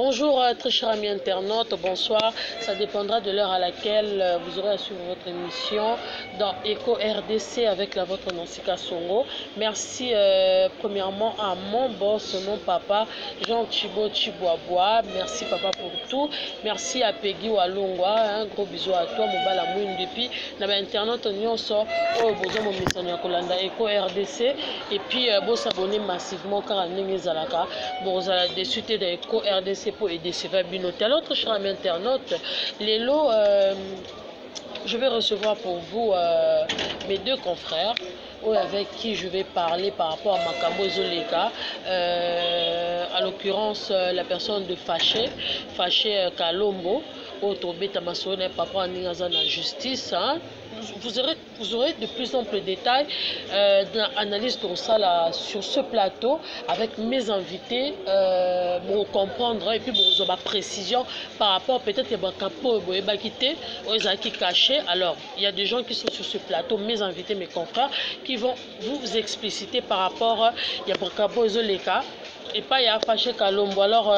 Bonjour très chers amis internautes, bonsoir. Ça dépendra de l'heure à laquelle vous aurez à suivre votre émission dans Eco RDC avec la vôtre Nancy Kassongo. Merci premièrement à mon boss, mon papa Jean Chibo Chiboaboa. Merci papa pour tout. Merci à Peggy Walongwa. Un gros bisou à toi, mon bal à Mouine depuis. Dans l'internet, on sort au besoin mon message à Kolanda Eco RDC. Et puis, vous s'abonner massivement car à Ningezalaka. Bon, vous allez discuter de Eco RDC pour aider ces Binotel. Autre cher ami internaute, les lots, je vais recevoir pour vous mes deux confrères avec qui je vais parler par rapport à Makambo Zoleka. À l'occurrence, la personne de Fâché Kalombo, autre bêta maçonne, papa en justice. Hein. Vous aurez de plus amples détails d'analyse sur ce plateau avec mes invités pour comprendre et puis pour avoir précision par rapport peut-être à qui caché. Alors, il y a des gens qui sont sur ce plateau, mes invités, mes confrères, qui vont vous expliciter par rapport à Makambo Zoleka. Et pas il y a Fâché Kalombo. Alors,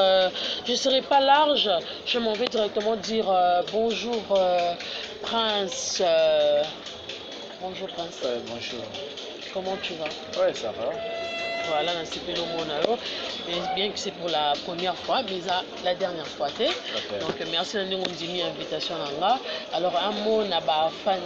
je ne serai pas large, je m'en vais directement dire bonjour Prince. Bonjour Prince. Bonjour. Comment tu vas? Ouais, ça va. Voilà, c'est bien que c'est pour la première fois, mais la dernière fois. Okay. Donc, merci de nous donner l'invitation. Alors, un mot, on a fan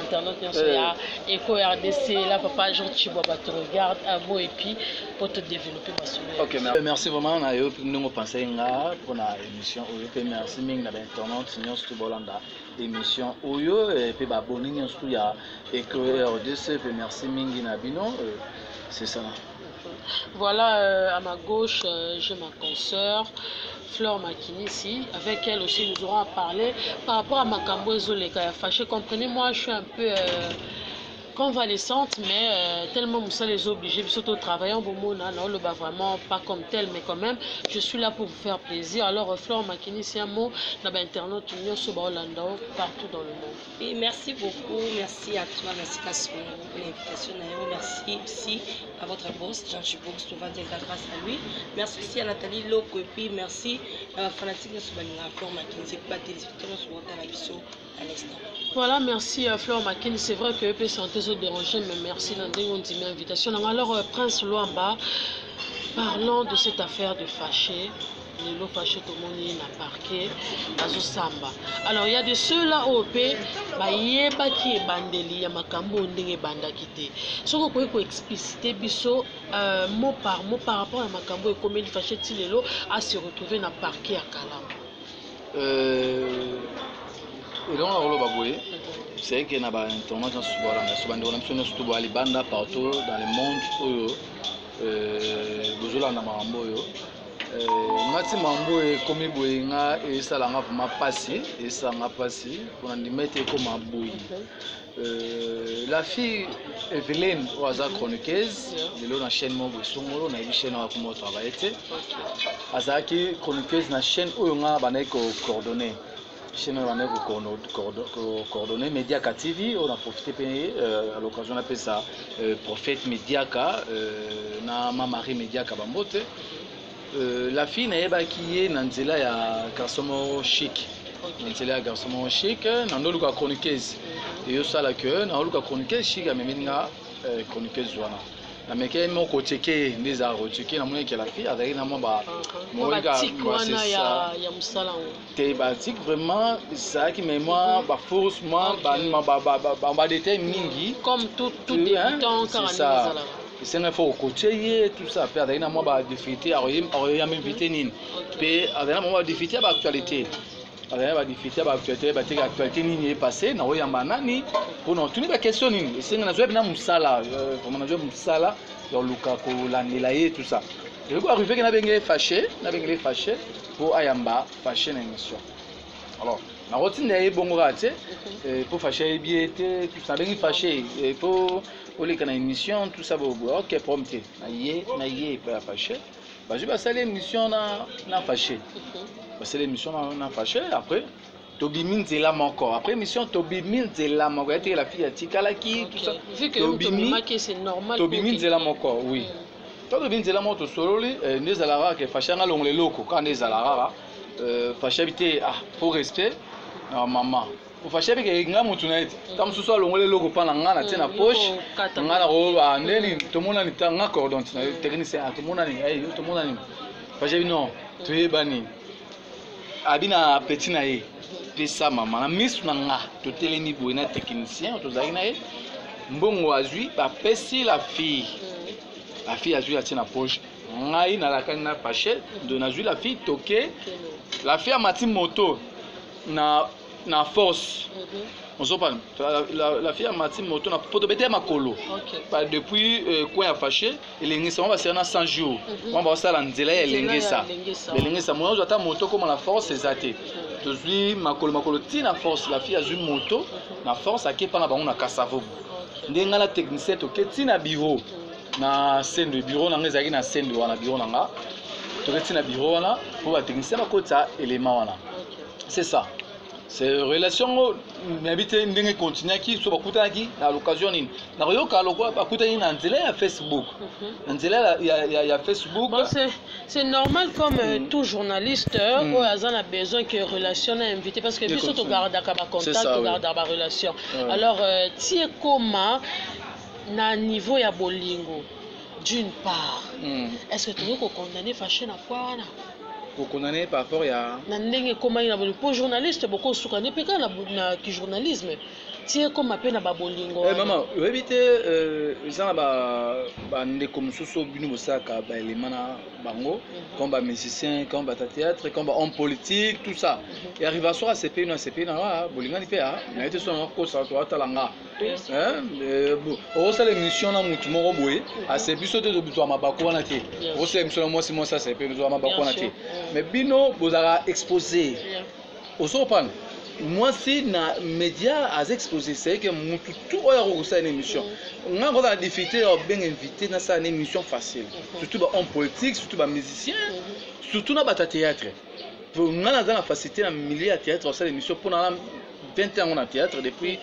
internet, il y a Eco RDC, là, papa Jean Chiboa te regarde, un mot et puis pour te développer. Ok, merci vraiment. Nous pensons pour l'émission. Merci Ming na l'internet, nous sommes émission Oyo et puis abonner nous sur Eco RDC. Merci Ming na bino. C'est ça. Voilà, à ma gauche, j'ai ma consoeur, Fleur Makini ici. Avec elle aussi, nous aurons à parler par rapport à Makambo Zoleka Fâché. Comprenez-moi, je suis un peu convalescente, mais tellement nous sommes les obligés, surtout travaillant pour moi, non, le bas vraiment pas comme tel, mais quand même, je suis là pour vous faire plaisir. Alors, Fleur Makini, c'est un mot dans l'internet, partout dans le monde. Et merci beaucoup, merci à toi, merci pour l'invitation. Merci aussi à votre boss, Jean Chibox, tout va dire grâce à lui. Merci aussi à Nathalie Loko, et puis merci à la fanatique de Fleur Makini, c'est pas téléspectateurs sur la vision à l'instant. Voilà, merci Fleur Makini. C'est vrai que peut sentir se déranger, mais merci d'être invitation. Alors, Prince Luamba, parlons de cette affaire de Fâché. Les lots fâchés, tout le monde est dans parquet, dans le samba. Alors, il y a de ceux-là au pays, il y a qui est bandeli, il y a Makambo, il y a banda quitté. Ce qu'on peut expliciter, biso, mot par rapport à Makambo et comment il fâché les lots à se retrouver dans le parquet à Kalam. Et donc, c'est vrai qu'il y a un tournage dans ce banda partout dans le monde. Ngati mambo e komi boyenga e salanga vraiment passé et ça m'a passé pour en mettre comme un bouille. La fille Evelyne Oaza chroniqueuse de la chaîne Mobo Songolo na chaîne à comment travailler azaki chroniqueuse na chaîne oyonga baneko coordonné chaîne baneko coordonné Mediaka TV on a profité à l'occasion on appelle ça prophète Mediaka na Marie Mediaka bambote. La fille n'est pas qui est dans ya garçon chic. Dans ya garçon chic, dans le cas chroniqueuse. Et ça la que dans le cas chroniqueuse chic a même nga chroniqueuse wana. Na meke mon côté que les a rechecké na mon que la fille avec na ba mon gars ya musala. T'es basique vraiment ça qui mémoire ba force moi ba détail mingi comme tout débutant car c'est un faux côté tout ça perdre une moi difficulté à rien m'inviter nine puis avec un moment difficulté à actualité avec la difficulté à actualité bah actualité nini est passé na oyamba nani pour nous tenir la question nini c'est na zoe na musala comme na zoe musala dans luka ko landela et tout ça et puis arrivé que na bengé fâché pour ayamba fâché na émission alors la routine est bon raté pour fâcher bien tout ça bien fâché pour les canaux émission tout ça va ok prompté na yé pas fâché bah je vais passer l'émission na fâché passer l'émission na fâché après Tobi Minzela encore après émission Tobi Minzela encore était la fille à Tikalaki tout ça vu que Tobi c'est normal Tobi Minzela encore oui Quand on vient moto solo, les alara qui fâchent à l'onglet loco, quand les alara, fâchent habiter pour respect, maman. Pour fâcher avec les gens qui sont comme ce soit l'onglet loco pendant la tienne à poche, on a la robe à Nelly, tout le monde a un accord dans le technicien, tout le monde a tout le monde a fâché non, tu es banni. Abina petit naïe, puis ça maman, la mise nanga, tout est niveau d'un technicien, tout ça naïe. Bon oazui, bah pessi la fille. La fille a joué la tienne à poche. Ngai na la canne na paché, de na joué la fille toqué. La fille a mati moto na force. On se parle. La fille a mati moto na poto bete makolo. Depuis coin a fâché, il est on va se na 100 jours. On va ça la nzela ya lengesa. Lengesa moi j'attends moto comme la force c'est zaté. Tozui makolo tina force la fille a joué moto na force a kepa na bango na kasavo. Ndenga la technicien toke tina bureau. Na scène de bureau na ngezaki na scène de wana bureau nanga to keti na bureau wana pour ba technicien ba kota élément wana c'est ça c'est relation m'habite ndenge continuer qui so ba kuta ki à l'occasion nini na yoka lokwa ba kuta ni na nzela ya Facebook na nzela ya Facebook bon, c'est normal comme tout journaliste où azan a besoin que relation na invité parce que biso to garda ka ba contact to garda ba relation alors tie comment na niveau ya bolingo d'une part est-ce que tu veux condamner fâché na quoi na pour condamner par rapport ya na ndenge comment na bolingo pour journaliste beaucoup soukane peka na ki journalisme tie comme appel na ba bolingo maman éviter ça ba ndeko mususu binu bosaka ba élément na bango comme ba musicien comme ba théâtre comme ba homme politique tout ça et arrive à soir CP na bolinga ni pe na été son ko sa to atalanga on sait l'émission na mutu moko boye a c'est biso de buto mabako wana te on sait l'émission moi si moi ça c'est pe nous mabako wana te mais bino bozara exposé au sopan moi si na média as exposé c'est que mutu tout oya ko sa une émission on a la difficulté bien invité dans ça une émission facile surtout ba homme politique surtout ba musicien surtout na ba théâtre pour on a la facilité na milieu de théâtre on sait l'émission pour na 20 ans en théâtre depuis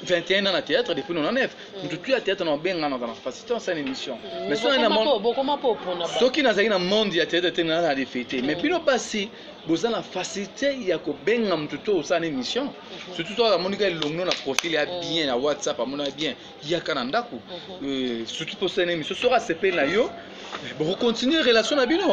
21 ans en théâtre depuis 99 tout à théâtre on bien dans la facilité on sait une émission mais ça na ce qui n'a pas monde ya théâtre te na la fêter mais puis le passé vous avez la facilité il y a que ben ngam tout au une émission surtout toi la monica longo na profil ya bien na WhatsApp à mon bien il y a kananda ko surtout pour cette émission sera CP na yo beaucoup continuer relation na bino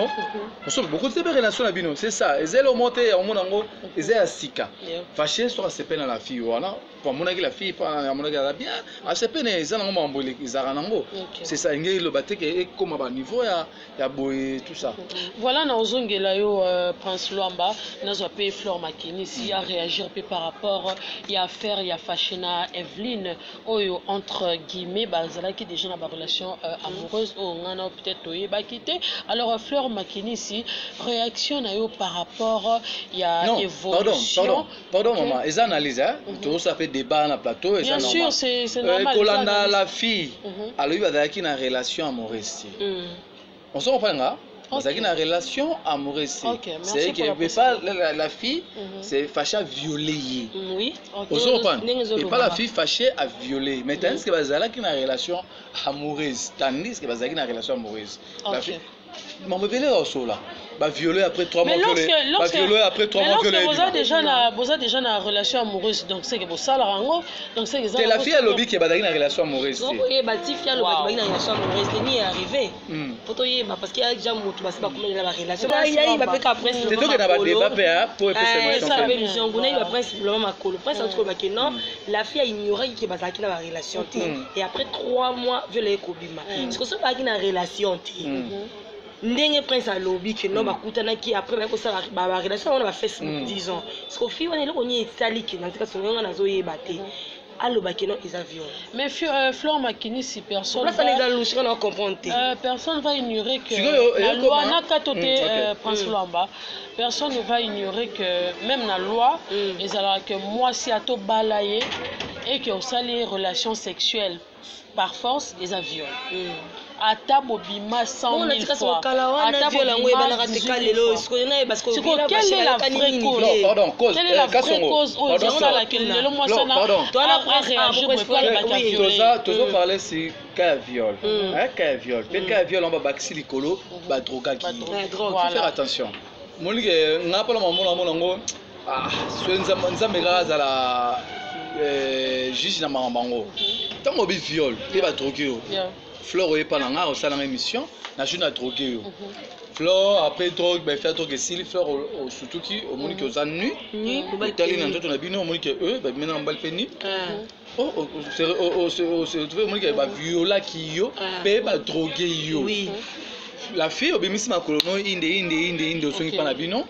on se beaucoup de relation na bino c'est ça ezelo monter au monango ezela sika fâché sera CP na la fille voilà pour mon la fille pas mon la bien a CP na ezana ngombo ezara nango c'est ça ngé le baté que comme ba niveau ya boy tout ça voilà na ozongela yo Prince Luamba nazo pe Fleur Makini si a réagir par rapport il y a affaire il y a fâché na Evelyne oyo entre guillemets bazala qui déjà na ba relation amoureuse o ngana peut-être alors Fleur Makini ici réaction na yo par rapport il y a évolution pardon maman les analyses tout ça fait débat na plateau et bien sûr c'est normal Kolanda la fille alors il va qui na relation amoureuse on se reprend là vous avez une relation amoureuse c'est que pas la fille c'est fâché à violer oui on se reprend et pas la fille fâchée à violer mais tandis que vous avez une relation amoureuse tandis que vous avez une relation amoureuse la fille mon bébé là au là va violer après 3 mois va violer après 3 mois violer vous avez déjà une relation amoureuse donc c'est que vous ça rango donc c'est que la fille a lobby qui va dans une relation amoureuse donc et bah si fille a lobby dans une relation amoureuse ni arrivé poto yé parce qu'il y a déjà mutu basi ba komela la relation il va peut après c'est donc que na ba débat pour ça émission nguna il va principalement makolo prince entre ba que non la fille a ignoré que bazaki na relation et après 3 mois violer kobima parce que ça ba qui na relation ndenge prince a lobby que non bakutana qui après na ko ça ba relation on va Facebook disons parce que fille on est là on y sali que dans cas songa na zo yeba te alloba que non ils ont violé mais Fleur Makini si personne là ça les a louché on comprend personne va ignorer que la loi na katoté Prince Luamba personne ne va ignorer que même la loi ils alors que moi si ato balayer et que on sali relations sexuelles par force ils ont violé ata bobima 100 000 fois quelle est la vraie cause? Pardon, cause. Quelle est la vraie cause? Oh, on a laquelle le mois ça a réagi pour la violée. Toujours parler si cas viol. Cas viol. Cas viol on va baxi likolo, ba droga qui. Faire attention. Monique n'a pas le moment ah, nzambe kaka azala juge na makambo ntango obi viol mpe badroge yo fleur oyepa na nga osalanga émission na jour na droge yo fleur après drogue bafe drogue esili fleur osutuki omoni ke oza nu otali na nzoto na bino omoni ke bamena na mbali mpe ni omoni ke baviolaki yo mpe badroge yo. La fille obimisi makolo no inde osongi pa na bino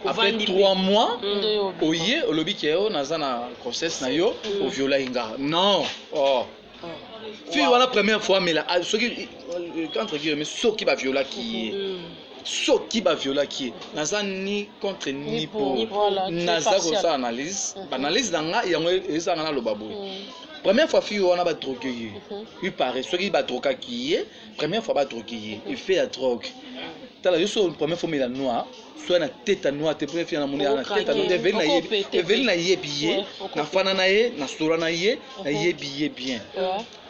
après 3 mois oye olobi ke yo naza na grossesse na yo o viola inga non fille wana première fois mais là soki entre guillemets soki ba viola ki soki ba viola ki naza ni contre ni pour naza ko sa analyse nanga yango ezanga na lobabo. Première fois fille on a pas drogué il paraît ceux qui va droguer qui est première fois pas droguer il fait la drogue t'as la juste première fois mais la noire soit na tête noire te première fois na monnaie na tête noire devait na yebiye na fana na ye na sura na ye na yebiye bien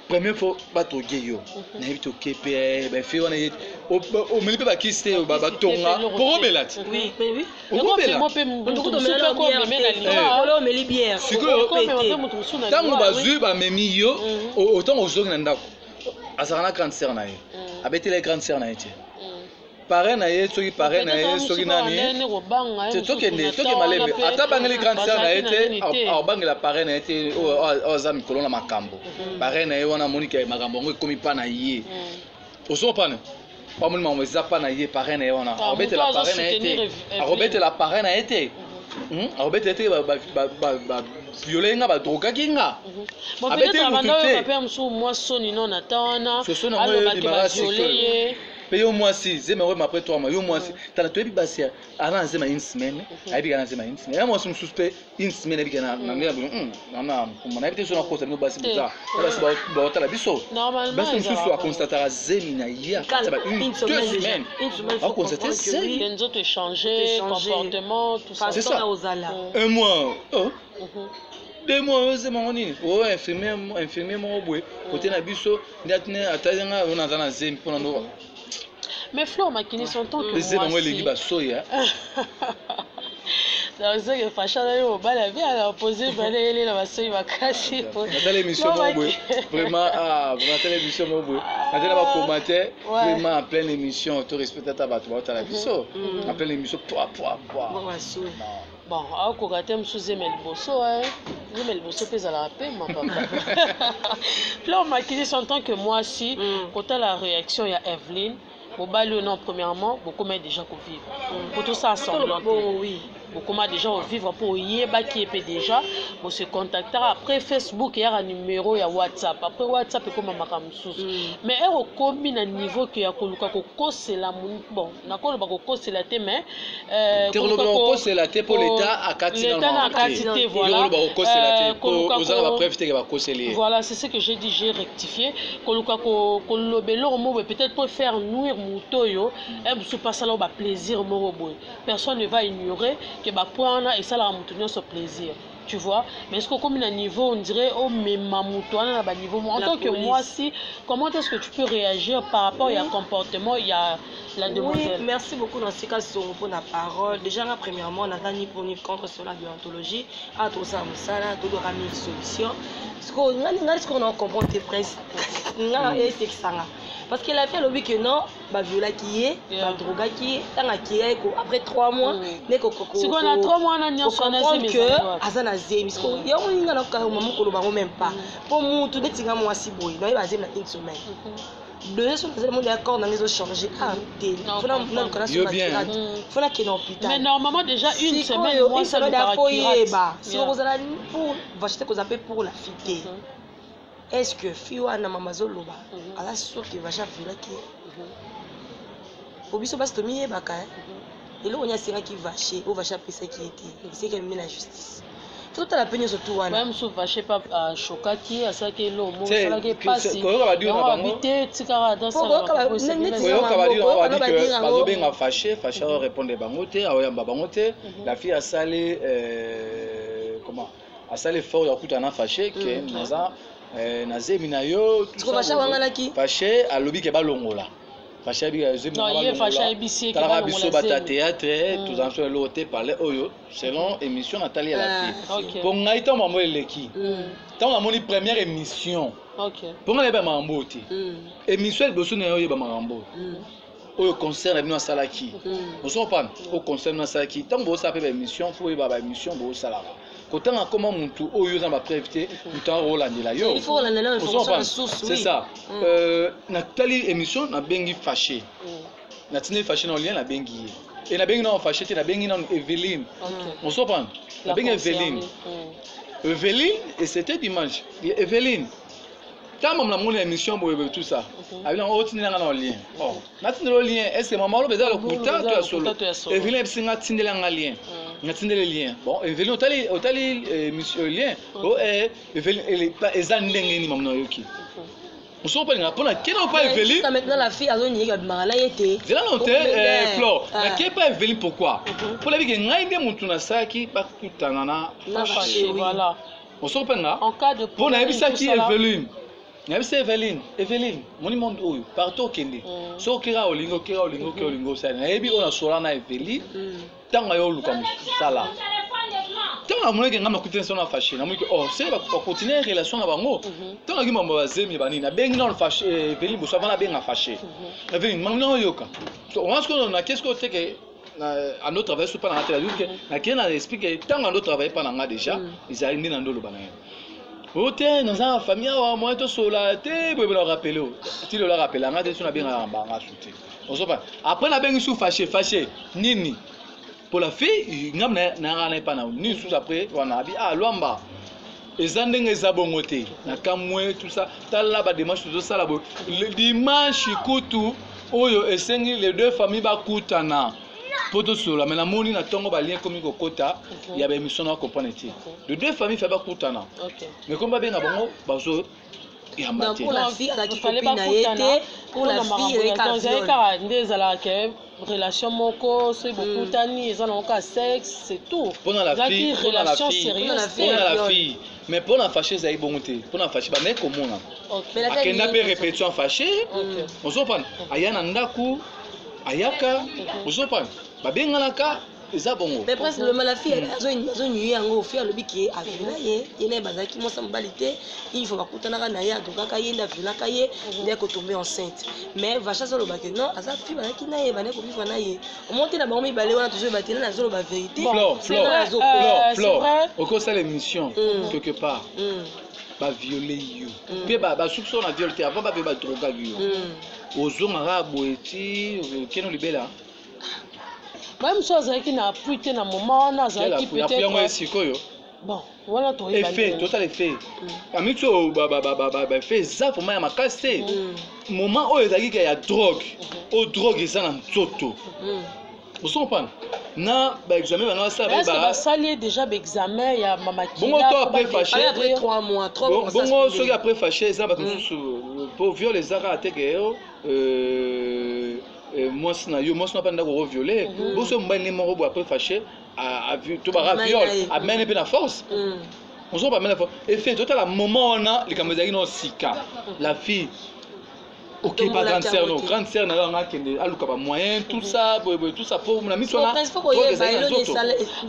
première fois pas droguer yo na yebi to kepe ba fait on a au milieu pas kiste ba tonga pour belati oui tango bazui ba memi yo autant ozongi na ndako azana grande sœur na ye abetela grande sœur na ye parrain na ye soki parrain na ye soki nani toke malebe ata bangeli grande sœur na ye te abangela parrain na ye te oza mikolo na makambo parrain na ye wana monika makambo ngo ekomi pa na ye osopana pamoni mama eza pa na ye parrain na ye wana abetela parrain na ye te abetela parrain na ye te abetela te ba violenga ba drogaki nga abetela mutu te papa msu moi soni non atana aloba ke ba violer Yo moi si, c'est mais après 3 mois, yo moi si. T'as tu es basia, avant c'est une semaine, avec gana c'est une semaine. Moi je me suspect une semaine avec gana, na comme on a été sur la côte, nous basi bizarre. Là c'est ba la biso. Normalement, c'est juste à constater à zemina hier, ça va une semaine. On constate c'est les autres échanger comportement tout ça. C'est ça. Un mois. 2 mois c'est mon nini. Oh infirmier mon boy. Côté na biso, ndatne atazanga on a dans zem pour nous. Mais Flo Makini son temps que c'est moi les liba soya. Donc c'est que Fachana yo bala bien à opposer balé la soya makasi. Dans l'émission vraiment vraiment télévision mon boy. Quand elle va commenter vraiment en pleine émission tout respecter ta bateau à la biso. En pleine émission poa. Bon, à côté me sous Zemel Bosso Zemel Bosso pèse à la paix mon papa. Flo Makini son temps que moi si quand la réaction il y a Evelyne. Bon, non, premièrement, beaucoup mais déjà qu'on vivre. Pour tout ça, semblant. Oui. Beaucoup mais déjà vivre pour y qui est déjà. Pour se contacter après Facebook, il y a un numéro, il y a WhatsApp. Après WhatsApp, c'est comme un makamsous. Mais il y a un combien de niveau que y a qu'on c'est la bon, d'accord, on c'est la thème, mais c'est la thème pour l'État à quantité voilà. Voilà, c'est ce que j'ai dit, j'ai rectifié. Peut-être pour faire nourrir Moutoyo, et pas ça là plaisir personne ne va ignorer que et ça là ce plaisir. Tu vois, mais est-ce que comme un niveau on dirait oh mais mamouto à bas niveau en tant que moi si comment est-ce que tu peux réagir par rapport à un comportement il y a la demoiselle. Oui, merci beaucoup dans ces cas pour la parole. Déjà là premièrement on a ni pour ni contre sur la déontologie à tout ça musala tout ramener une solution parce qu'on en comprend tes princes et c'est ça parce que la fille elle dit que non bah viola qui est bah droga qui est après 3 mois si on a 3 mois on a que azana zemi parce que ya on ngana ka maman ko lo même pas pour mutu de tinga moi si boy non il va zemi na une semaine deux sont les monde d'accord dans les autres changer faut la faut la qu'il hôpital mais normalement déjà une semaine moi ça doit si vous allez pour va acheter qu'on appelle pour la fille. Est-ce que Fiwa na mamazolo ba ala sûr que va ja viola qui obiso bastomi baka et là on y a sera qui va chez au va ja pesa qui était c'est qu'il met la justice Tout à la peine surtout wana. Même sauf fâché pas à chokaki à ça que l'eau mo C'est- ça que passe. ko yo ba dire na bango. Habiter tikara dans ça. Oyo kabadi on va dire que bazo benga fâché au répondre bango te aoyamba bango te la fille a salé comment a salé fort ya kutana fâché que naza nazemi na yo Tu ko fâché wanga laki? fâché alobi ke balongola fâché bi zemi Non, il est fâché ibisi que ba biso bata théâtre tout en fait l'autre parler oyo selon émission Nathalie à la fille pour ngai tant maman eleki tant maman ni première émission OK. pour ngai ba mambo te émission liboso na yo ba mambo au concert bino salaki ozo pan au concert na salaki tant bo sa pe émission faut y ba émission bo salaka kotanga comment muntu oyo za ba prévité muta rolandela yo il faut la information source. c'est ça na tali émission na bengi fâché na tine fâché na lien na bengi et na bengi na fâché te na bengi na Evelyne ozo pan na bengi Evelyne et c'était dimanche Evelyne quand on a mon émission pour tout ça avec un autre lien en lien oh maintenant le lien est-ce que maman le besoin le couteau tu as solo et Evelyne c'est un tindel en lien un tindel lien bon Evelyne otali émission lien oh Evelyne elle est pas ezandenge ni maman yoki on se pas pour la qui n'a pas Evelyne maintenant la fille a zone ya bimala yete c'est là non Flore mais qui pas Evelyne pourquoi pour la vie que ngai nde muntu na saki ba kutana na fâché voilà on se pas là en cas de pour na bisa qui Evelyne c'est Evelyne, mon monde oyo partout kende. So kira olingo ça. Na yebi ona sola na Evelyne. Tanga yo luka musala. Tanga mona ke ngama kutena sona fâché. Na mwiki oh, c'est ba continuer relation na bango. Tanga ki mambo bazemi bani na bengi na fâché Evelyne bo savana benga fâché. Evelyne mangna yoka. On pense qu'on a qu'est-ce que c'est que à notre travail sur pas na télé que na kena expliquer tanga notre travail pas na déjà, ils arrivent dans ndolo bana. Ote dans la famille moi to sola te bo la rappeler ti le rappeler nga te sona bien nga shooter on se pas après na bengi sou fâché nini pour la fille ngam na pas na ni sous après wana bi lwamba ezandenge ezabongote na kamwe tout ça tala ba dimanche tout ça la le dimanche kutu oyo esengi les deux familles ba kutana poto solo mais la moni na tongo ba lien comme kokota il y a ba émission na comprendre ti de deux familles fait ba kutana mais comme ba benga bango bazo donc pour la fille la copine a été pour la fille elle ka ndezala ke relation moko c'est beaucoup tani ils ont encore sexe c'est tout pour la fille relation sérieuse pour la fille mais pour la fâcher ça y bonté pour la fâcher ba mais comment mais akenda pe répétition fâché on se prend ayana ndaku ayaka on se prend ba bengalaka eza bongo mais presque le malafie azo nuit yango faire le biki avila ye ene bazaki mo sambalité il faut bakutana na ya dokaka yenda vila kaye ndé ko tomber enceinte mais vacha solo ba que non aza fi bazaki na ye bane ko vivre na ye au monter na bango mi balé wana toujours batena na zolo ba vérité Flore au cours de l'émission quelque part ba violer you pe ba soupçon na violé avant ba droga you ozonga boeti keno libela même chose avec na puité na moment na zaki peut-être bon voilà toi effet total effet amito ba fait ça pour moi makase moment oyo ezaki ke ya drogue o drogue eza na nzoto oso pas na ba examen bana ça ba sali déjà ba examen ya mama ki bon toi après fâché après 3 mois bon ceux qui après fâché ça ba pour violer les arts ateke moi si na yo moi si na pas ndako violer bo so mbani moko bo après fâché a vu tout ba viol a mené pe na force on se pas mener force et fait total à moment on a les caméras no sika la fille ok pas grande sœur na nga kende aluka ba moyen tout ça pour la mission là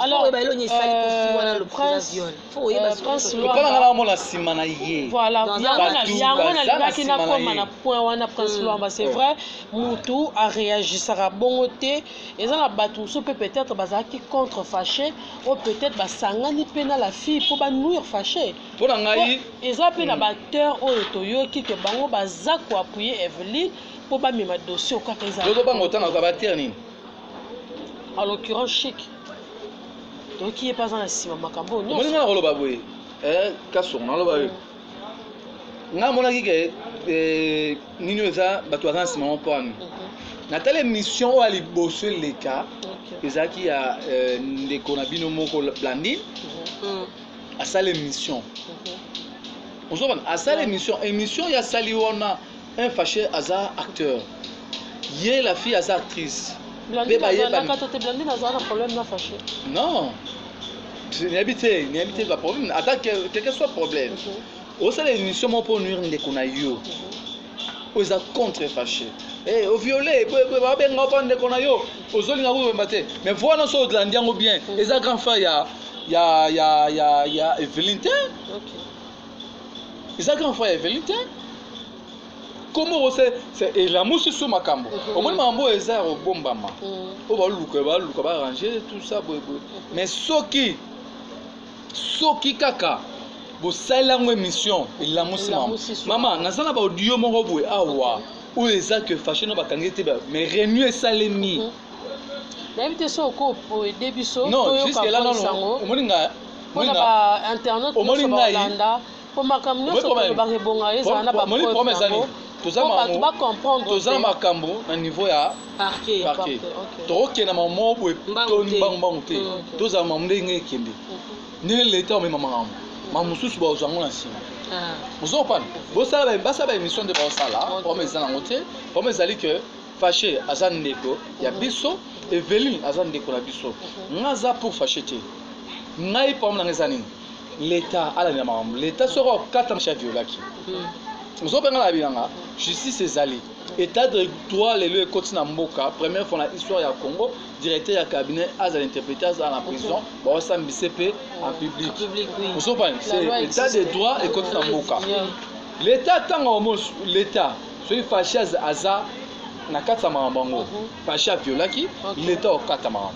alors le prince faut y prince la simana yé voilà yango na libaki na koma na point wana prince Luamba c'est vrai mutu a réagi ça bongo te eza na batu so peut-être bazaki contre fâché ou peut-être basangani pe na la fille pour ba nuire fâché pour ngai eza pe na batteur oyo toyoki ke bango bazako appuyer Evelyne pour ba mema dossier ka kaza dodo bango tanga ka bater nini en l'occurrence chic donc qui est pas dans la sima makambo non moni na koloba boye kaso na loba nga mona ki ke nini eza bato azan sima mo poni na telle mission o ali bosse leka ezaki ya ndeko na bino moko Blandine à ça l'émission. On se à ça l'émission. Émission, il y a sali wana un fâché hasard acteur. Hier la fille hasard actrice. Blandine n'a pas problème n'a fâché. Non. N'y habiter pas problème. Attends quel que soit problème. Au sein de l'émission, mon pour nuire ne qu'on a eu. Aux a contre fâché. Eh, au violet, mais voilà ce que l'on dit bien. Les grands frères, il y a Evelyne. Les grands frères Evelyne. Comment c'est la mousse sur ma cambo. Au moins mambo est ça au bon bama. Au bas Luka va ranger tout ça. Mais Soki kaka. Bo salango émission il la mousse maman nazana ba audio moko boye awa ou eza que fâché no bakangete ba mais renew salemi N'invite ça au coup pour début so. Non, jusqu'à là non. Omoninga. Ba internet pour Holanda. Pour ma camion so ba rebonga eza na ba promesse ani. Tu vas comprendre. Toza makambo na niveau ya parquet. Toke na mamo boye bang te. Toza mamde ngekende. Ni l'état mais maman. Mamususu ba ozango na sima. Ozo pan. Bo sala ba sala émission de ba sala. Promesse na ngote. Promesse ali que fâché azan ndeko ya biso Evelyne azan ndeko na biso. Ngaza pour fâché te. Ngai pom na ngezani. L'état ala na mam. L'état sera 4 chef violaki. Ozo penga la bilanga. Justice ezali. État de droit les lieux continue na mboka. Première fois na histoire ya Congo, directeur ya cabinet az interpréter à la prison. Ba sambise pe en public. Ozo pan c'est état de droit et continue na mboka. L'état tango l'état celui fâché aza na kata mabango. Fâché a violaki, l'état au kata mabango.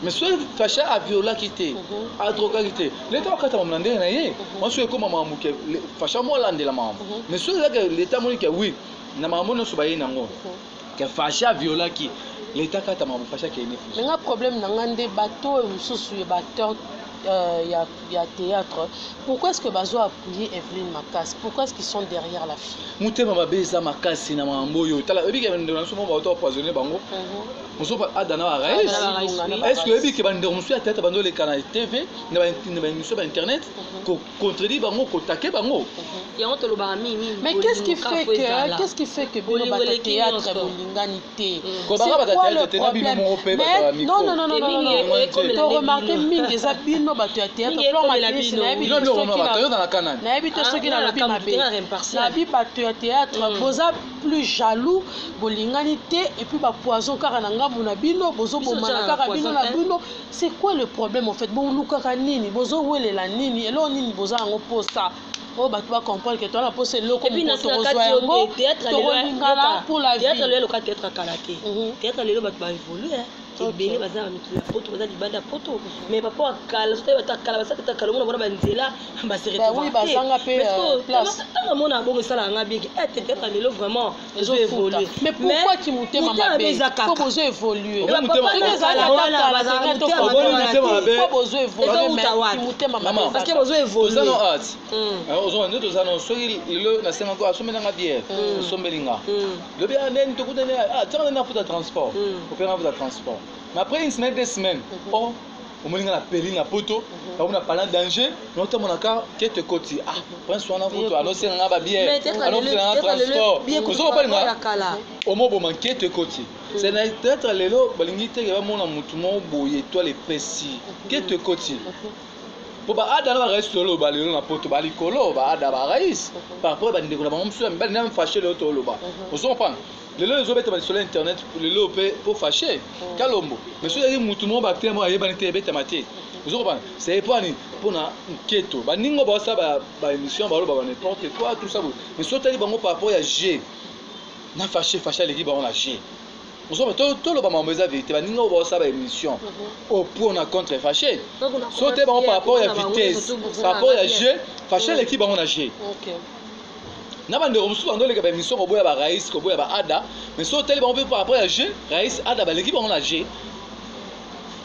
Mais celui fâché a violaki te, a drogaki l'état au kata mabango na ye. Moi je comme maman ke fâché mo lande la maman. Mais celui là que l'état moni que oui, na maman no subaye nango. Que fâché a violaki, l'état kata mabango fâché ke ne. Mais un problème na ngande bateau mususu bateau il y a théâtre. Pourquoi est-ce que Bazo a appuyé Evelyne Makas? Pourquoi est-ce qu'ils sont derrière la fille? Mouté mama beza Makas na mamboyo. Tala ebi ke ndona somo ba auto poisonné bango. Muso pa adana wa raïs. Est-ce que ebi ke bande muso ya tête bando le canal TV na ba émission ba internet ko contredit bango ko taquer bango. Mais qu'est-ce qui fait que Bino ba théâtre bolinganité? Ko ba ba théâtre na bino mo pe ba micro. Non. Tu remarqué mingi za Bino ba théâtre plan ma bino. Na habite ceux qui na lobi mabe. Na bi ba théâtre boza plus jaloux bolinganité et puis ba poison car na ngabu na bino bozo bomana car bino na bino. C'est quoi le problème en fait? Bon lukaka nini bozo wele la nini elo nini boza ngo posa. Oh bah tu vas comprendre que toi la pose le comme pour théâtre pour la vie. Théâtre le local théâtre kalaté. Théâtre le bat va évoluer. Ebele bazana mikila poto bazali banda poto mais papa kala sote batakala basata kalongo na banzela ba se retrouver. Oui bazanga pe place. Tanga mona bongo sala nga bien peut-être lelo vraiment ils ont évolué. Mais pourquoi tu montais maman bé? Faut besoin évoluer. Faut besoin évoluer mais tu montais maman parce que besoin évoluer. Ozano art. Ozano ndo ozano soki lelo na senga ko asomena nga bien. Sombelinga. Le bien neni to kutene tanga na futa transport. Opéra futa transport. Mais après une semaine, 2 semaines, on m'a dit la poto, on a parlé de danger, notamment mon cas, qui est côté. Ah, prends soin de vous, alors c'est un bien, alors c'est un transport. Vous avez pas au mot manqué de côté. C'est peut-être les lots, balingité, il y a mon amour, boye, toi les pessis, qui est de côté. Pour ba ada na reste solo ba lelo na poto ba likolo ba ada ba raïs par rapport ba ndeko na ba msu ba na fâché le to loba vous comprenez les lots obeta ba sur internet les lots pour fâcher kalombo mais ceux qui mutu mo ba temo ayeba ni te beta maté vous comprenez c'est pas ni pour na keto ba ningo ba sa ba émission ba lo ba n'importe quoi tout ça mais ceux qui bango par rapport à G na fâché l'équipe ba on a G. Nous sommes tout le monde à vérité. Nous avons une émission au point on a contre fâché. Sauter par rapport à la vitesse, par rapport à G, fâché l'équipe on a G. N'a pas de reçu dans les émissions au bout à Raïs, au bout à Ada, mais sauter par rapport à G, Raïs, Ada, l'équipe on a G.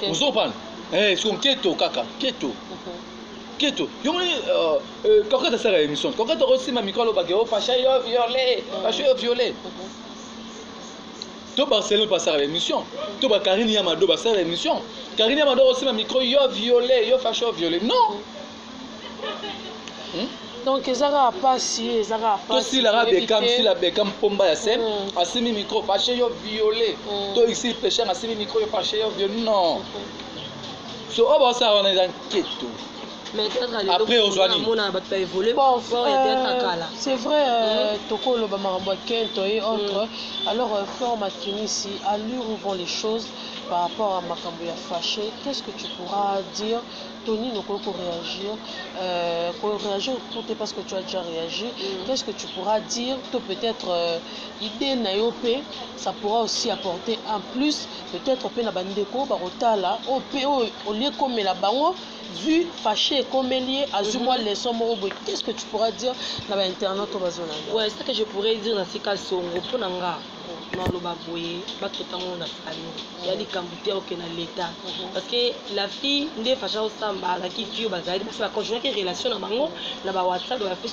Nous sommes pas. Eh, c'est un keto kaka, keto. Keto. Quand tu as cette émission, quand tu as reçu ma micro, fâché violet. To Barcelone passe à l'émission. To Karine Yamado passe à l'émission. Karine Yamado aussi ma micro yo violé, yo facho violé. Non. Donc ezara pasi ezara pasi. Si la Beckham si la Beckham pomba ya sem, asimi micro fâché yo violé. To ici péché asimi micro yo fâché yo violé. Non. So oba ça on est en quête. Après aujourd'hui c'est vrai toko lo ba marambo kento et autres. Alors Flore Makini ici à l'heure où vont les choses par rapport à makambo ya fâché, qu'est-ce que tu pourras dire? Tony ne peut réagir parce que tu as déjà réagi. Qu'est-ce que tu pourras dire? Peut-être idée naïopé, ça pourra aussi apporter en plus peut-être pe na bandeko barotala au lieu comme la bango vu fâché comme lié à moi les sommes. Qu'est-ce que tu pourras dire dans l'internet au bazona? Ouais, c'est ce que je pourrais dire dans ces cas songo pour nanga. Non, le baboye, pas tout le monde a famille. Il y a des camboutiers au l'État. Parce que la fille, n'est pas au samba, la qui tue, parce que la conjointe qui relation à Bango, la WhatsApp, la fille,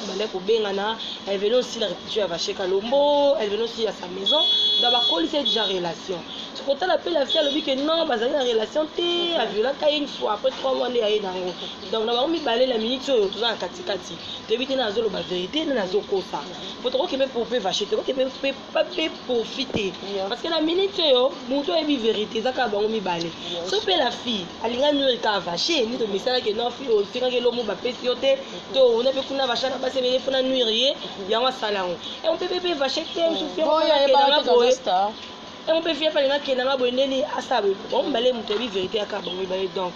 elle venait aussi la réputer à Vaché Kalombo, elle venait aussi à sa maison. D'abord, c'est déjà relation. Tu peux t'appeler la fille, elle dit que non, parce que la relation, t'es à violer une fois, après 3 mois, elle est dans le. Donc, on a mis balai la minute, tout ça en katikati. Tu es dans la vérité, dans la zone comme ça. Faut trop que même pour Vaché, tu pas profiter. Parce que la minute, mon est une vérité, ça va me balai. Sauf la fille, elle a une vaché, ni de message que non, fille, aussi quand l'homme va péter, on a pu qu'on a vaché, on a passé les fonds à nuire, il y a un salon. Et on peut vacher, on peut faire par exemple qu'il y a un bonnet à ça. On balai mon vérité à Cabon, donc,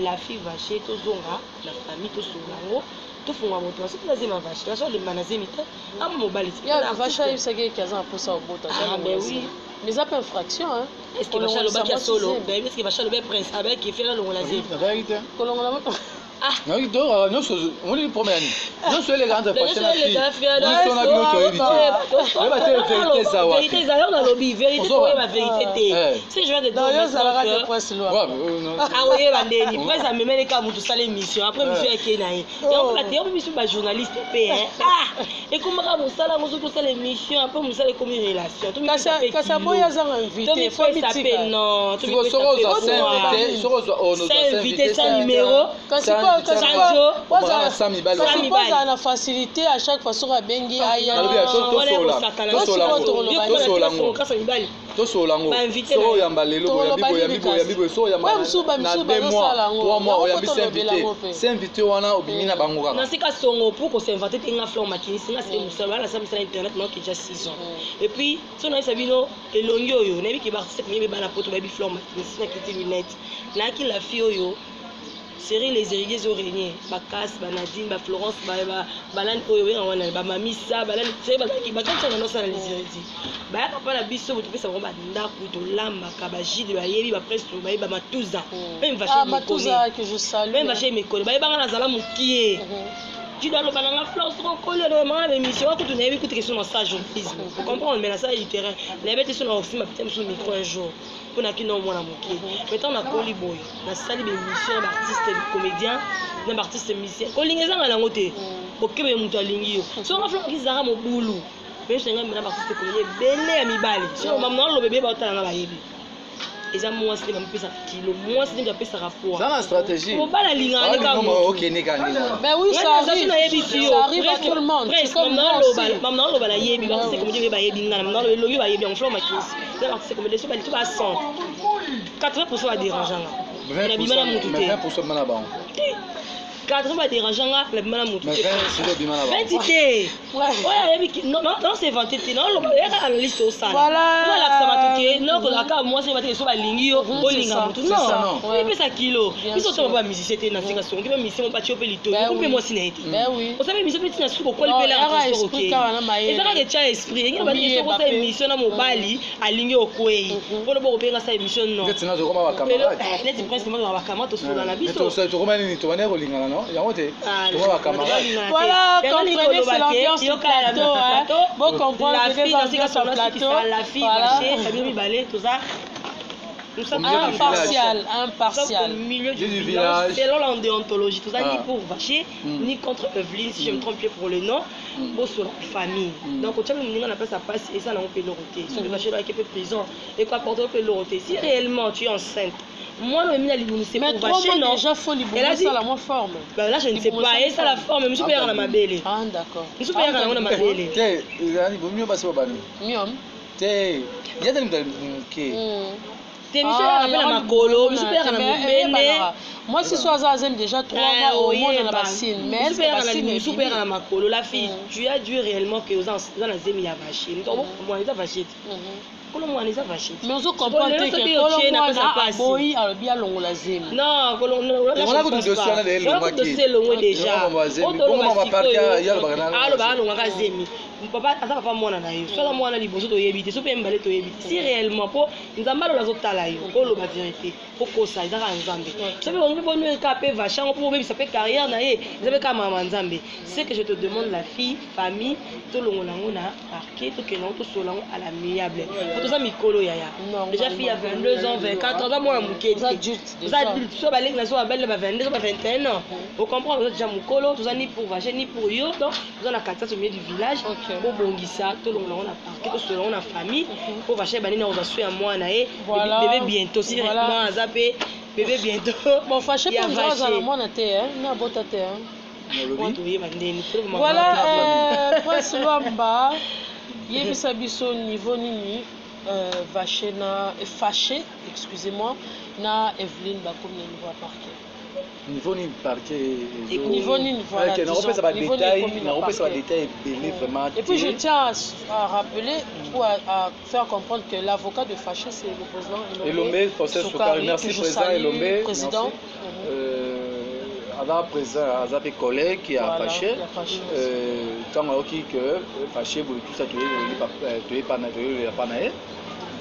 la fille vaché, tout zonga, la famille, tout zonga. Tout fond à monter, c'est la vache. La chose de manazimite, à mon balai. La vache, il s'agit qu'il y a un peu ça au bout. Ah, ben oui. Mais ça peut infraction, hein. Est-ce qu'il va chercher le bac à solo? Ben, est-ce qu'il va chercher le prince avec qui fait la longue lazime? Ah, non, on est pour moi. Non, c'est les grands de fashion. Vérité, on a lobby, vérité, ma vérité. Si je viens de dire, ah oui, Vandeni, pourquoi ça me met les cas pour tout ça l'émission? Après, monsieur Ekenaï. Et on va dire, monsieur ma journaliste ah, et comment on ça là, on ça l'émission, après on ça les communes relations. Quand ça boya ça invité, faut m'étiquer. Non, tu vas c'est invité sans numéro. La facilité à chaque fois sur la bengi aïe. Et puis, si on a Sabino et Longyo, on a vu qu'il va se la photo baby Flore Makini, lunette. Là, qui la fille, série les héritiers oreillers, Bakas, Banadine, Florence, Balan, Mamisa, Balan, c'est Bakaki, Bakan, ça n'a pas les héritiers. Papa la biso, vous trouvez ça vraiment d'Anda, Lamba, Kabaji, de Bayebi, Bapresse, Matouza. Même Matouza que je salue. Même Vaché Mekone, Bayabana Zala Moukié. Tu dois le banana fleur sur coller normalement l'émission quand on a écouté question dans ça journalisme. Vous comprenez mais là ça il terrain. Les bêtes sont aussi ma petite sur micro un jour. Pour na qui non moi na moquer. Maintenant on a Coli Boy, la salle d'émission d'artistes comédiens, d'un artiste musicien. Colinga za na ngote. OK mais muto alingi yo. So on a fleur qui zara mo boulou. Mais c'est un artiste comédien belé à mi bali. Si on maman le bébé ba otana ba yebi. Et ça moi c'est même ça kilo moi c'est déjà ça rapport ça la stratégie on va la ligne avec OK ben oui ça arrive à tout le monde c'est comme maman le bala yebi parce que comme je vais ba yebi ngana maman le logi ba yebi on Flore Makini là c'est comme les choses tout à 100 80% va déranger là 20% mana ba 80 va déranger là la bimana mutu 20 non c'est vanté non le analyste au ça voilà ça va tout non la ka moi c'est vanté so ba lingi yo bolinga mutu non mais ça kilo ils sont pas musicien dans ces questions qui même mission pas choper lito couper moi siné on savait mission petit na suko quoi le là OK et ça ka tcha esprit il y a pas ça émission na mobali alingi okwei pour le bo penga ça émission non peut-être na zo koma ba camarade peut-être principalement ba camarade to na biso to koma ni to wana rolingana non yango te voilà comprenez c'est l'ambiance du plateau bon comprendre que c'est l'ambiance du plateau la fille marché ça bien balé tout ça impartial milieu du village selon la déontologie tout ça ni pour Vaché ni contre Evelyne si je me trompe pour le nom pour sur la famille donc quand on appelle ça passe et ça on peut l'oroter sur le Vaché là qui peut prison et quoi porter peut l'oroter si réellement tu es enceinte Moi, le mien, c'est mais pour 3 vacher, mois non. déjà, faut libérer ça la moins forme. Bah là, je ne sais pas. Et ça, la forme, je me suis payé à ma belle. Ah, d'accord. Je me suis payé à ma belle. Tiens, il vaut mieux passer au bani. Mieux. Tiens, il y a des gens T'es mis à ma colo, je me suis payé à ma belle. Moi, si soit Azem déjà 3 mois au monde dans la bassine, mais je suis payé à ma colo. La fille, tu as dû réellement que aux anciens, il y a vaché. Moi, il y a vaché. Mais on se comprend que Colombo n'a boy à bien long la zem. Non, Colombo, on a goûté de ça c'est le moins déjà. On va partir, il y a le bagage. Ah, le bagage, on va zemi. Papa, papa, moi, on a eu. Soit moi, on a dit, bon, tu éviter, soit même balai, tu éviter. Si réellement, pour nous avons la zone talaï, on le va vérité. Pour que ça, ils ont un zambé. Ça veut dire qu'on peut nous caper vachement, on peut même s'appeler carrière, naïe. Ils avaient quand même un zambé. C'est que je te demande la fille, famille, tout le monde a marqué, tout le monde à l'amiable. Pour tout ça, Mikolo Yaya. Déjà, fille à 22 ans, 24 ans, moi, mon vous adulte. Vous adulte, soit balai, soit belle, 22, soit 21 ans. Vous comprenez, vous êtes déjà Mikolo, tout ça, ni pour vacher, ni pour yo. Donc, vous avez la carte au milieu du village. Pour Bongissa, tout le monde a parqué, tout le monde a famille. Pour vacher, banine, on va suivre à moi, naïe. Bébé bientôt, si moi, à zapper, bébé bientôt. Bon, fâché pour nous, à la moine à terre, n'a pas ta terre. Voilà, Prince Luamba, Yebisa Bisso, niveau Nini, fâché, excusez-moi, na Evelyne Bakoum, niveau à parquet. Niveau ni parquet. Niveau ni voilà. On repère ça détail vraiment. Et puis je tiens à rappeler ou à faire comprendre que l'avocat de Fâché c'est le président Elomé, François Soukari. Merci président Elomé. Président. Avant président, Azapé collègue qui a Fâché. Quand on a dit que Fâché voulait tout ça tuer pas naïe.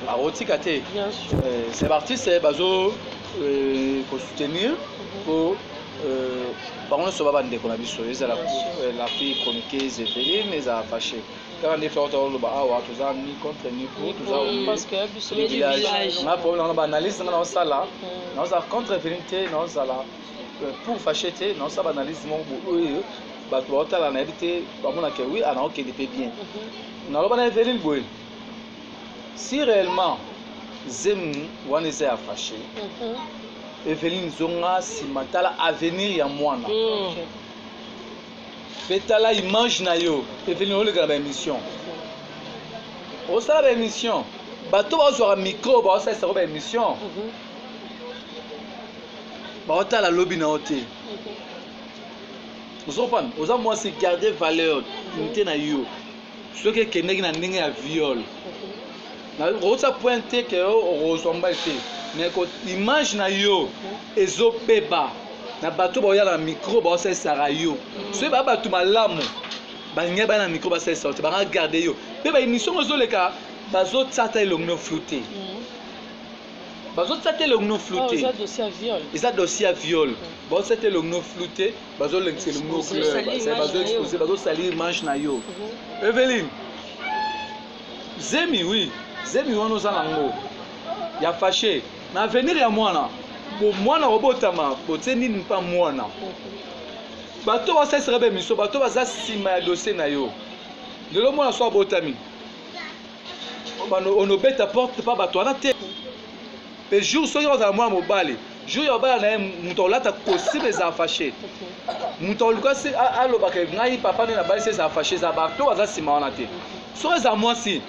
À Rotikate. C'est parti, c'est bazo pour soutenir. Par contre, ce n'est pas la fille chroniqueuse Evelyne, mais elle a fâché. Quand on est fait autant de baha, tout ça ni contre ni pour, tout ça au village. On a problème, on a analyse dans la salle là. On a contre Evelyne, non ça là. Pour fâcher, non ça analyse mon bout. Bah tu vois, la naïveté, bah mon accueil, oui, alors qu'il était bien. Non, on a Evelyne Boy. Si réellement Zem Wanese a fâché. Evelyne Zonga si matala avenir ya mwana. Betala image na yo. Evelyne ole ga émission. O sa ba émission. Bato ba zo micro ba sa ba émission. Ba ota la lobby na hotel. Vous comprenez? Aux moi c'est garder valeur unité na yo. Ce que kenegi na ndenge ya viol. Na rosa pointer que o rozomba été. Mais quand l'image na yo ezo peba na bato ba ya na micro ba sa sara yo so ba bato malamu ba nya ba na micro ba sa sorti ba regarder yo pe ba émission zo leka bazo tsata elongno flouté bazo tsata elongno flouté ça dossier à viol ça dossier à viol ba tsata elongno flouté bazo lenxe elongno clair bazo exposer bazo salir image na yo Evelyne Zemi oui Zemi wono za nango ya fâché na avenir ya mwana bo mwana robotama boteni mpa mwana bato ba sa sera be miso bato ba za sima ya dossier na yo lelo mwana so botami bano onobeta porte pa bato ana te pe jour so yo za mwana mobale jour yo ba na muto lata possible za fâché muto lukasi aloba ke ngai papa na bali se za fâché za bato ba za sima wana te so za mwasi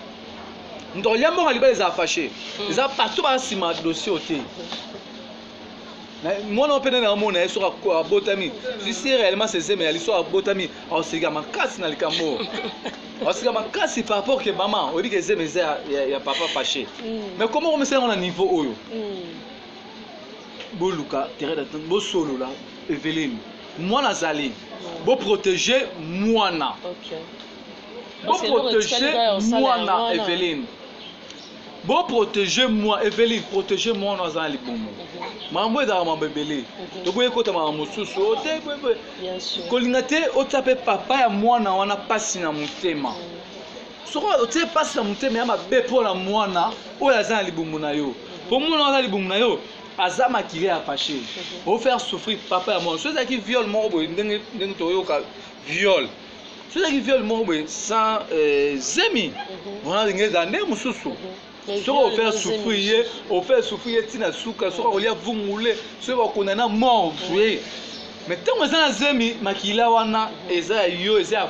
ndo liambo ngaliba za fâché za partout ba sima dossier oté moi non pena na mona eso ka botami si réellement c'est mais ali so botami au siga makasi na likambo au siga makasi par rapport que maman on dit que c'est mais ya papa fâché mais comment on me sait on a niveau oyo boluka terre d'attente bo solo là Evelyne moi nazali bo protéger mwana bo protéger mwana Evelyne. Bon, protégez-moi, Evelyne, protégez-moi dans un liboumou. Maman, dans mon bébé. Tu peux écouter ma moussou. Bien sûr. Colingate, au tapé papa et moi, on a passé dans mon thème. Sur tu passes dans mon thème, mais ma bébé pour la moana, ou la zan liboumou na yo. Pour moi, on a liboumou na yo. Azama qui est apaché. Pour faire souffrir papa et moi. Ceux qui violent mon boy, viol. Ceux qui violent mon boy sans zemi. On a des années moussou. Ce qu'on fait souffrir, on fait souffrir tina souka, ce qu'on lui a vumulé, ce qu'on a mort, mais tant que ça zemi makila wana eza yo eza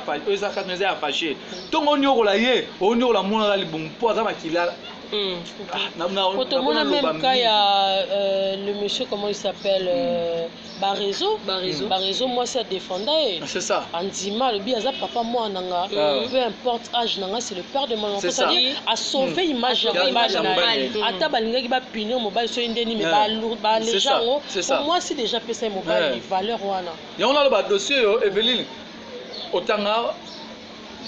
fâché. Tant on y aura on y aura mon la bon pour ça makila. Quand on a même quand il y a le monsieur, comment il s'appelle, Barezo, moi ça défendait. C'est ça. Andima, le biaza papa moi nanga, peu importe âge nanga, c'est le père de mon enfant. C'est-à-dire à sauver l'image de l'image. Ata balinga qui va punir mobile sur une deni mais ba les gens. Pour moi c'est déjà payé mobile les valeurs wana. Et on a le dossier Evelyne. Otanga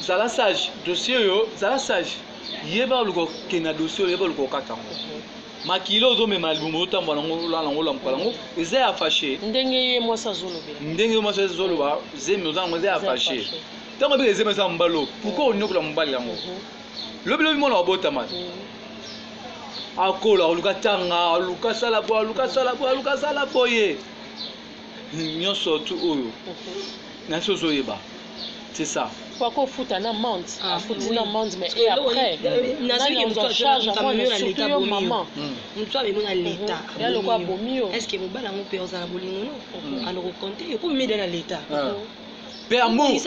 zala sage dossier zala sage. Yeba luko kena dossier yeba luko katango. Makilo zo me malbumo tambola ngola ngola mpalango eza afashe. Ndenge ye moi sa zolobe. Ndenge moi sa zoloba zemi zo ngoza afashe. Tango be zemi sa mbalo. Pourquoi on nyokola mbali yango? Lobi lobi mona obota man. Akola luka tanga luka sala boye. Nyonso tu oyo. Na sozo yeba. C'est ça. Pourquoi fout un amende, fout une amende, mais et après, nous en charge à moi, surtout maman. Nous sommes à l'État. Est-ce que vous avez un peu de bolingo? On nous raconte, et pour m'aider à l'État. Père amour,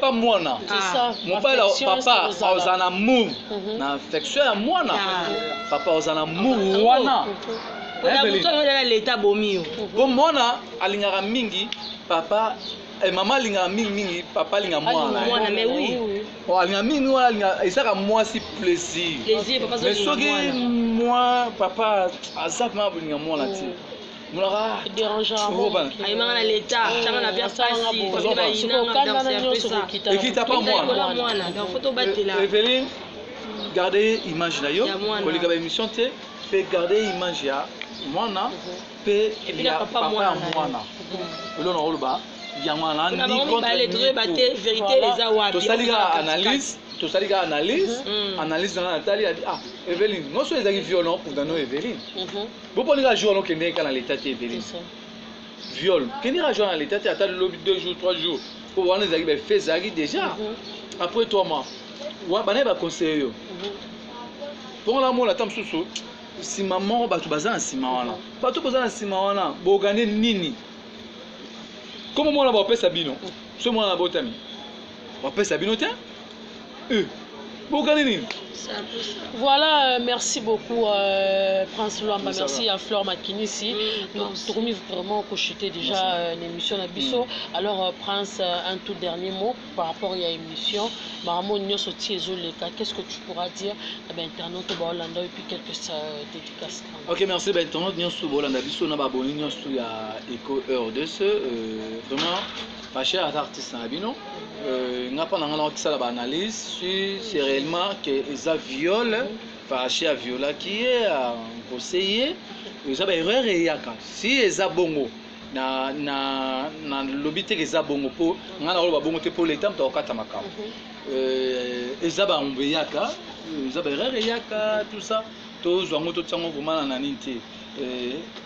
pas moi na. C'est ça. Mon père, papa, aux en amour, na affection à moi na. Papa aux en amour, wana. L'État bomio. Bon moi na, alingara mingi, papa. Et maman linga mingi papa linga moi mais oui oh linga mingi linga et ça moi si plaisir papa mais ce que moi papa azap ma linga moi là tu molara dérangeant ay manga na l'état changa na bien et qui t'a pas moi donc photo batela Evelyne gardez image là yo pour les gars émission té fait garder image ya moi na et puis papa moi na le nom le bas Yamana ni analyse dans Nathalie a dit ah Evelyne non soit les violents pour dans Evelyne vous prenez la journée qui n'est qu'à l'état Evelyne viol qui n'est pas joué dans l'état tu attends le lobby 2 jours 3 jours pour voir les amis fait ça déjà après 3 mois ouais bah n'est conseiller yo pour la mot la tam sous si maman ba tu bazan si maman pas tout bazan si maman bo gagner nini. Comment moi on va Sabino? Ce moi on va botami. On va Sabino tiens. Voilà, merci beaucoup Prince Luamba, merci à Flore Makinissi. Nous trouvons vraiment que j'étais déjà une émission à Bisso. Alors Prince, un tout dernier mot par rapport à l'émission. Qu'est-ce que tu pourras dire à l'internaute de Hollande et puis quelques dédicaces. Ok, merci. L'internaute de Hollande Bisso n'a pas abonné sur Eco RDC. Vraiment, pas cher à artiste à Abino. N'a pas analyse si c'est réellement que les viol fâché à viola qui est conseillé ils ont erreur et si les bongo na l'obité les bongo pour on a bongo pour l'état de katamaka ils ont mbeyaka ils ont erreur et tout ça tous ont tout ça vraiment na nité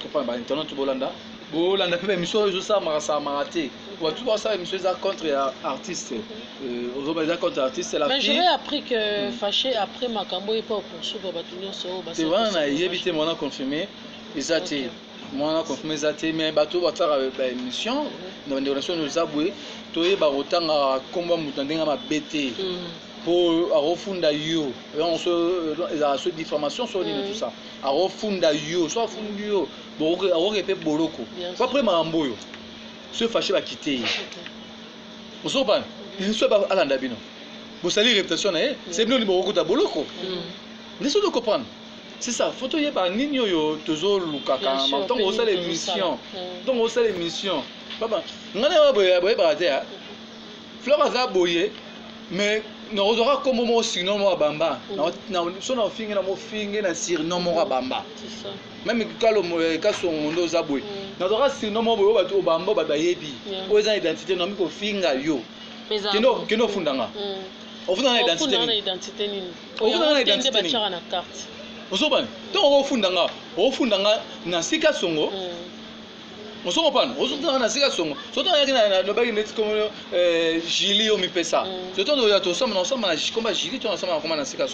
pour pas internet bolanda bolanda pe émission je ça maraté pour tout ça émission ça contre artiste contre artiste la mais j'avais appris que fâché après Makambo et pas poursuivre batunyo so c'est vrai na éviter moi confirmé exacté moi confirmé exacté mais bateau va faire émission dans des relations nous aboué toye ba rotanga komba mutandenga ma BT pour refunda yo et on se diffamation sur tout ça a refunda yo soit fundu yo bon on répète boloko pas après Makambo yo se fâché va quitter on se pas il soit pas à l'andabino vous savez réputation c'est bien numéro de boloko laissez nous comprendre c'est ça photo y par nino yo toujours lukaka maintenant on sait l'émission donc on sait l'émission papa ngana boye baraté fleur aza boye mais nous aura comme moi sinon moi bamba na so na fingi na mo fingi na surnom moi bamba c'est ça même kalo ka so ndo za boye na aura sinon moi boye ba bamba ba yebi oza identité na miko finga yo kino fundanga ofunda na identité nini ofunda na identité ba chara na carte ozoba donc ofunda nga na sika songo On se comprend. On se comprend dans ces cas. Surtout il y a des bagues net comme Gili ou mi pesa. Surtout nous y a tous ensemble na combat Gili tu ensemble comment dans ces cas.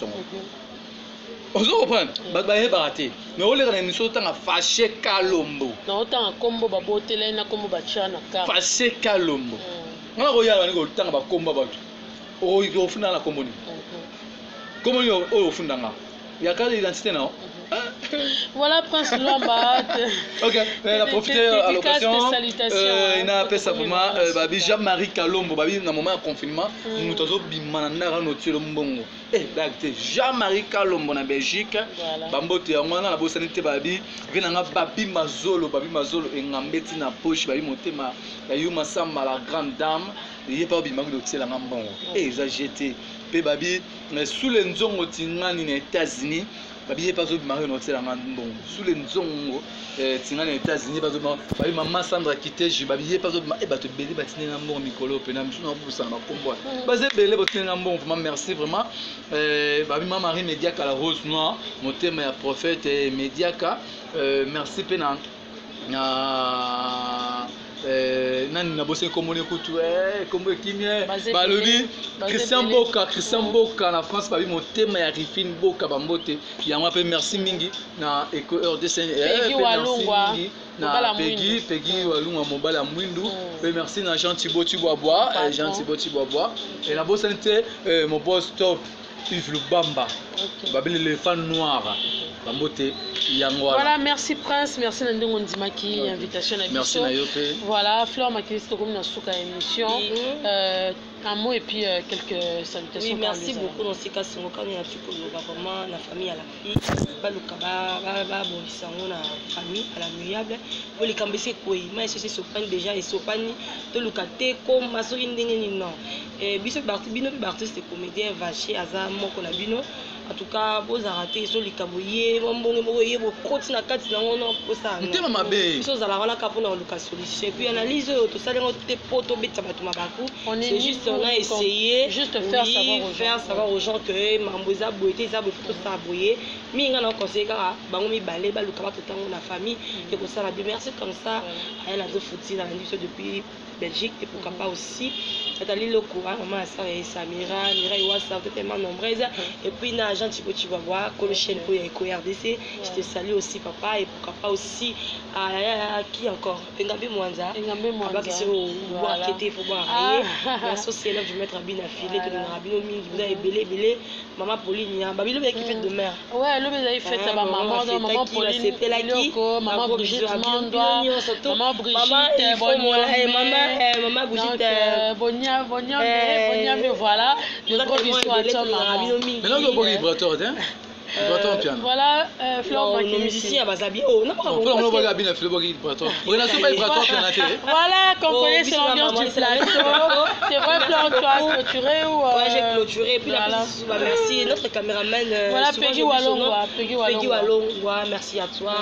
On se comprend. Ba baraté. Mais on les a une sorte de fâché Kalombo. Non autant combo ba botele na combo ba chana ka. Fâché Kalombo. On a regardé le temps ba combo ba. Oh il faut funda la combo ni. Comment il au funda nga. Il y a quelle identité non? Voilà Prince Luamba. Ok, on a profité à l'occasion. Il a appelé ça pour moi. Babi Jean-Marie Kalombo, babi dans le moment de confinement, nous avons bimanana noté le mbongo. Eh, d'acte Jean-Marie Kalombo na Belgique. Bambote ya mwana na bosanité babi. Venanga babi mazolo et ngambeti na poche babi motema. Ya yuma samba la grande dame. Il y a pas bimango de tsela ngambongo. Eh, ça jeté. Pe babi sous les nzongo tingani na États-Unis. Babi pas au mari no tsela ngambongo. Sous les nzongo tingani na États-Unis pas au babi maman Sandra quitté je babi pas au e bato belé batine ngambongo mikolo pe na msu na busa na kombo. Bazé belé batine ngambongo vraiment merci vraiment. Babi maman Marie Mediaka la rose noire motema ya prophète Mediaka merci pe na nani na bosse komone kutu kombo kimie balobi Christian Boka na France babi motema ya Rifine Boka bambote yango pe merci mingi na Eco RDC na Peggy Walungwa mobala mwindu pe merci na Jean Thibaut Tibois et la bosse était mon boss top Yves Lubamba babi l'éléphant noir bambote yango voilà merci Prince merci Nandongo Ndimaki invitation à merci na yope voilà Fleur Makilisto comme na suka émission un mot et puis quelques salutations. Oui, merci beaucoup dans ces cas si on connaît un petit peu vraiment la famille à la fille pas le kaba bon sango na famille à l'amiable vous les cambese quoi mais c'est sopani déjà et sopani to lukate comme masoki ndenge ni non et biso artiste comédien vaché aza moko na bino en tout cas vous arrêtez sur les caboyers bongo boye bo koti na kati na ngono posa ntema mabe biso za la wana kapo na luka solution puis analyse to salengo te poto beta bato mabaku c'est juste on a essayé juste faire savoir aux gens que mamboza boité za boto sa boyer minga na conseiller kaka bango mi balé ba luka ba totango na famille et ko ça la bien merci comme ça elle a deux fouti dans l'industrie depuis Belgique et pourquoi pas aussi Nathalie Loko, maman Samira, Mireille Wassa, tellement nombreuses. Et puis, na Jean Thibaut Tibois, comme chaîne pour Eco RDC. Je te salue aussi, papa, et pourquoi pas aussi à qui encore Engambe Mwanza. Qui se voit qui était, il faut voir. Merci aussi, là, je vais mettre un bin affilé, de Rabino Ming, vous avez belé, maman Pauline, Babilo qui fait de mère. Ouais, le avez fait ta maman, maman Pauline, maman Brigitte Mandoa, maman Brigitte, maman Brigitte. Voilà, le gros bisou à toi, maman. Maintenant, le bon vibrateur, hein? Voilà, Fleur musicien, Bazabi. Oh, non, on va bien faire le vibrateur. Voilà, comprenez, c'est l'ambiance du plateau. C'est vrai, Fleur, tu as clôturé ou. Ouais, j'ai clôturé. Puis la merci, notre caméraman. Voilà, Peggy Walongwa, merci à toi.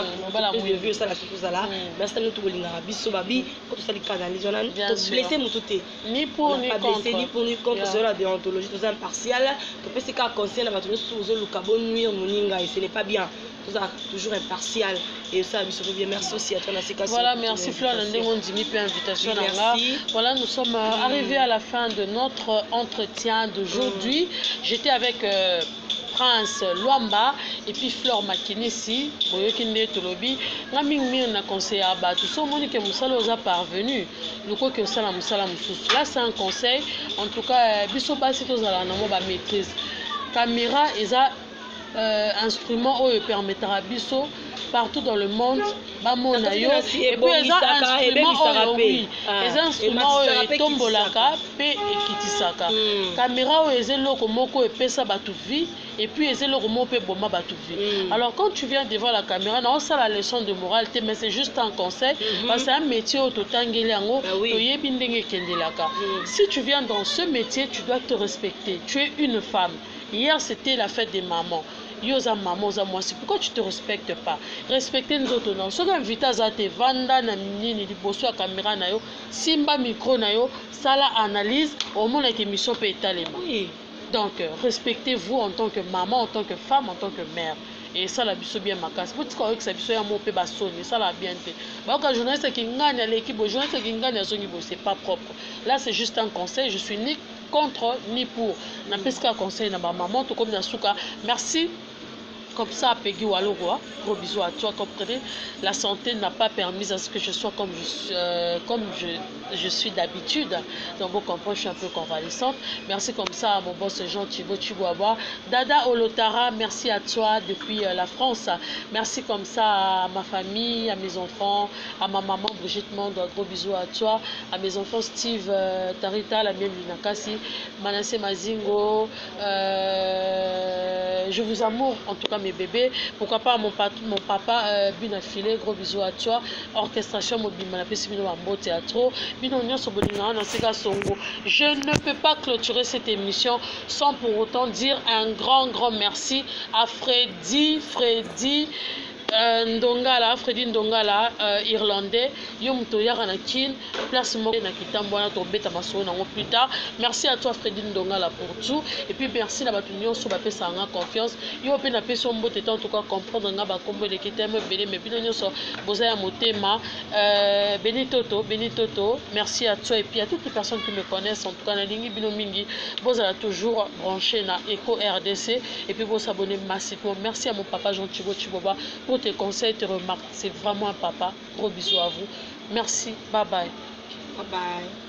J'ai vu ça, la chose là. Merci à nous tous les Arabies, Babi, comme ça, les canalises. On a blessé mon tout. Ni pour ni contre. Ni pour ni contre, c'est la déontologie, tout ça impartial. Tu peux se faire conseiller, la bâtonneuse sous le cabot nuit. Et ce n'est pas bien, tout ça toujours impartial et ça bien merci aussi à toi. Voilà, merci Fleur invitation. Voilà, nous sommes arrivés à la fin de notre entretien d'aujourd'hui. J'étais avec Prince Luamba et puis Fleur Makinesi boyokinde tolobi ngami na conseil à batu so moni que musala oza parvenu loko que ça la musala mususu là c'est un conseil en tout cas biso basi tozala na mo ba maîtrise caméra eza instrument où permettra biso partout dans le monde bamona yo et puis les instruments oui les instruments tombolaka pe ekitisaka caméra où les loko moko epesa batu vie et puis les loko moko pe boma batu vie. Alors quand tu viens devant la caméra non ça la leçon de moralité mais c'est juste un conseil parce que c'est un métier au totangeli yango toyebi ndenge kendelaka. Si tu viens dans ce métier tu dois te respecter, tu es une femme. Hier c'était la fête des mamans. Yoza maman, oza moi, c'est pourquoi tu te respectes pas? Respecter nous autres non. Soki invité à te vanda na minini liboso ya caméra na yo, simba micro na yo, sala analyse, au moins avec émission peut étaler. Donc respectez-vous en tant que maman, en tant que femme, en tant que mère. et ça la biso bien makasi pour tika avec ça biso ya mo pe basoni ça la bien te ba ka journaliste qui gagne à l'équipe journaliste qui gagne à zongi bo c'est pas propre là c'est juste un conseil je suis ni contre ni pour na pesca conseil na maman to comme na suka merci. Comme ça, Peggy Walogwa, gros bisous à toi, comprenez. La santé n'a pas permis à ce que je sois comme je suis d'habitude. Donc, vous comprenez, je suis un peu convalescente. Merci comme ça à mon boss Jean Thibaut Chiboaba. Dada Olotara, merci à toi depuis la France. Merci comme ça à ma famille, à mes enfants, à ma maman Brigitte Monde, gros bisous à toi. À mes enfants Steve Tarita, la mienne Lunakasi, Manassé Mazingo. Je vous amoure, en tout cas mes bébés. Pourquoi pas mon papa Bina Filé, gros bisous à toi. Orchestration mobile, théâtre. Je ne peux pas clôturer cette émission sans pour autant dire un grand merci à Freddy Ndongala, Freddy Ndongala, irlandais, Yomto Yaranakin, place Mok na Kitambona, Tobeta Maso, plus tard. Merci à toi, Freddy Ndongala, pour tout. Et puis merci à la Batunion, sur la paix, confiance. Yo, pe na paix, son beau en tout cas, comprendre, nga ba combo de Kitame, Béné, mais puis nous sommes Bozaya Motema, Benitoto, merci à toi et puis à toutes les personnes qui me connaissent, en tout cas, na Lingi Binomingi, Bozala toujours branché na Eco RDC, et puis vous s'abonner massivement. Merci à mon papa Jean Thibaut Chiboba pour tes conseils, tes remarques. C'est vraiment un papa. Gros bisous à vous. Merci. Bye bye. Bye bye.